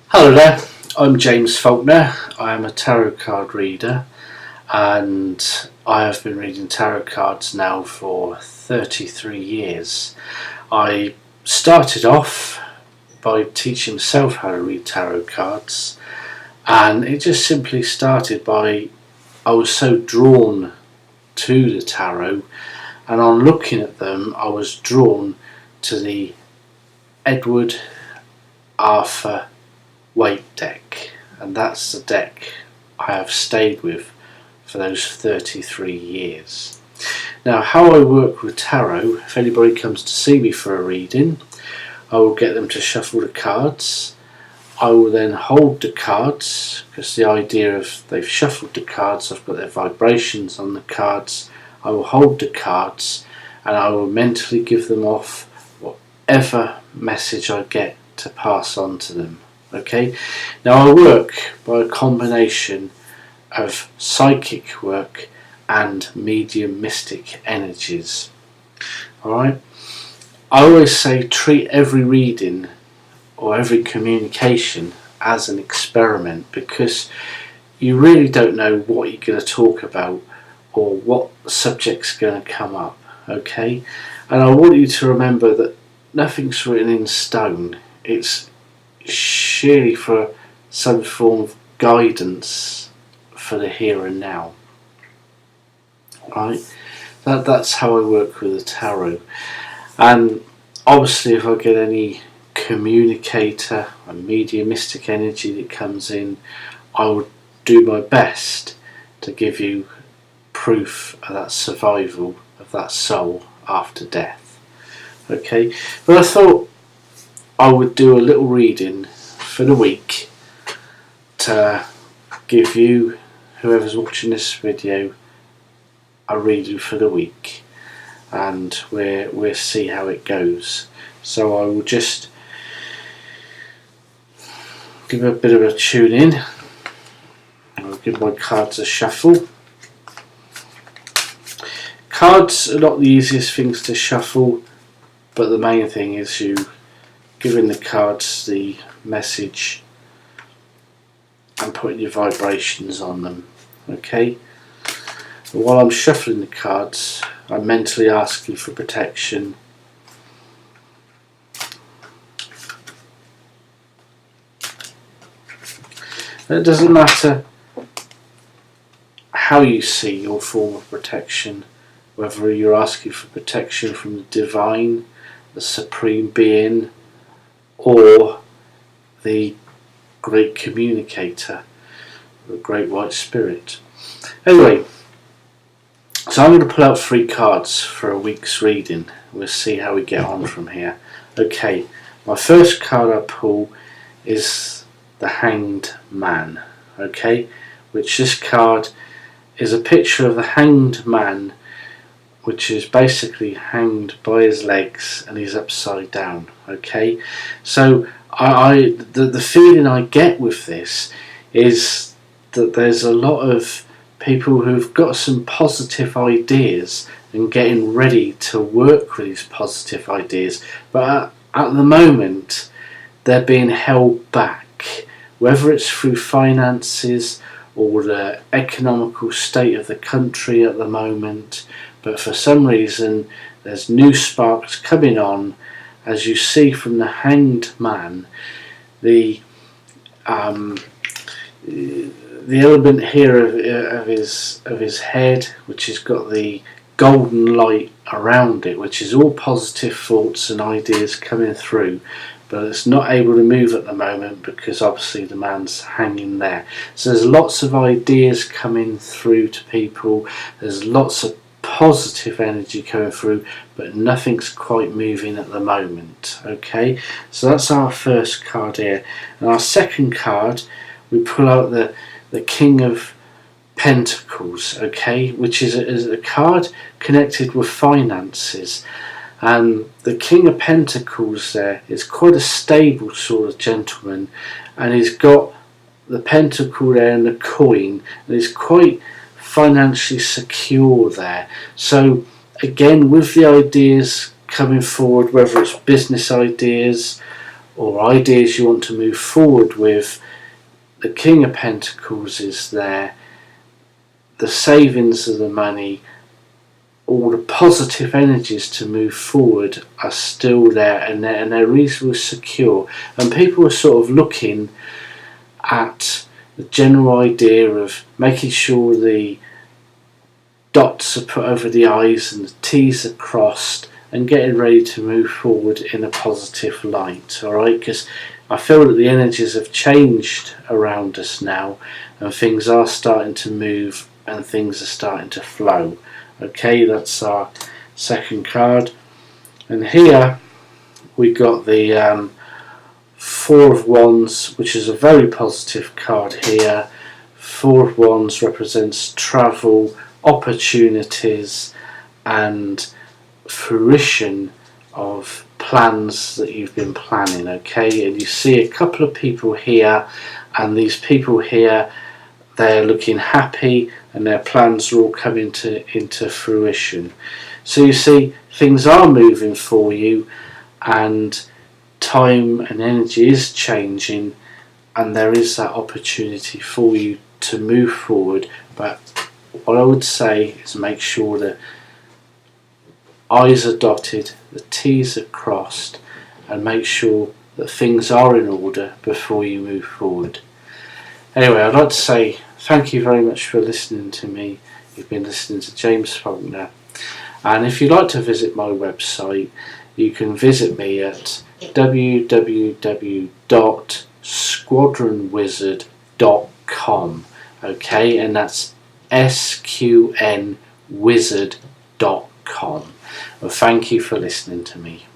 Hello there, I'm James Faulkner. I am a tarot card reader and I have been reading tarot cards now for 33 years. I started off by teaching myself how to read tarot cards, and it just simply started by I was so drawn to the tarot, and on looking at them I was drawn to the Edward Arthur Waite deck, and that's the deck I have stayed with for those 33 years. Now, how I work with tarot, if anybody comes to see me for a reading, I will get them to shuffle the cards. I will then hold the cards, because the idea of they've shuffled the cards, I've got their vibrations on the cards. I will hold the cards and I will mentally give them off whatever message I get to pass on to them. Okay, now I work by a combination of psychic work and mediumistic energies. Alright, I always say treat every reading or every communication as an experiment, because you really don't know what you're going to talk about or what subject's going to come up. Okay, and I want you to remember that nothing's written in stone. It's surely for some form of guidance for the here and now. Right? That's how I work with the tarot. And obviously if I get any communicator or mediumistic energy that comes in, I will do my best to give you proof of that survival of that soul after death. Okay? But I thought I would do a little reading for the week to give you, whoever's watching this video, a reading for the week, and we'll see how it goes. So I will just give a bit of a tune in. I'll give my cards a shuffle. Cards are not the easiest things to shuffle, but the main thing is you giving the cards the message and putting your vibrations on them. Okay, but while I'm shuffling the cards, I'm mentally asking for protection. And it doesn't matter how you see your form of protection, whether you're asking for protection from the divine, the supreme being, or the great communicator, the great white spirit. Anyway, so I'm going to pull out 3 cards for a week's reading. We'll see how we get on from here. Okay, my first card I pull is the Hanged Man. Okay, which this card is a picture of the hanged man, which is basically hanged by his legs and he's upside down. Okay, so the feeling I get with this is that there's a lot of people who've got some positive ideas and getting ready to work with these positive ideas, but at the moment they're being held back, whether it's through finances or the economical state of the country at the moment. But for some reason there's new sparks coming on, as you see from the Hanged Man. The element here of his head, which has got the golden light around it, which is all positive thoughts and ideas coming through, but it's not able to move at the moment because obviously the man's hanging there. So there's lots of ideas coming through to people, there's lots of positive energy coming through, but nothing's quite moving at the moment. Okay, so that's our first card here. And our second card, we pull out the King of Pentacles, okay, which is a card connected with finances. And the King of Pentacles there is quite a stable sort of gentleman, and he's got the pentacle there and the coin, and he's quite financially secure there. So again, with the ideas coming forward, whether it's business ideas or ideas you want to move forward with, the King of Pentacles is there. The savings of the money, all the positive energies to move forward are still there, and they're reasonably secure. And people are sort of looking at the general idea of making sure the dots are put over the I's and the T's are crossed, and getting ready to move forward in a positive light. Alright, because I feel that the energies have changed around us now, and things are starting to move and things are starting to flow. Okay, that's our second card. And here we got the Four of Wands, which is a very positive card here. Four of Wands represents travel, opportunities, and fruition of plans that you've been planning. Okay, and you see a couple of people here, and these people here, they're looking happy and their plans are all coming into fruition. So you see things are moving for you, and time and energy is changing, and there is that opportunity for you to move forward. But what I would say is make sure that I's are dotted, the T's are crossed, and make sure that things are in order before you move forward. Anyway, I'd like to say thank you very much for listening to me. You've been listening to James Faulkner, and if you'd like to visit my website, you can visit me at www.squadronwizard.com. Okay, and that's sqnwizard.com. Well, thank you for listening to me.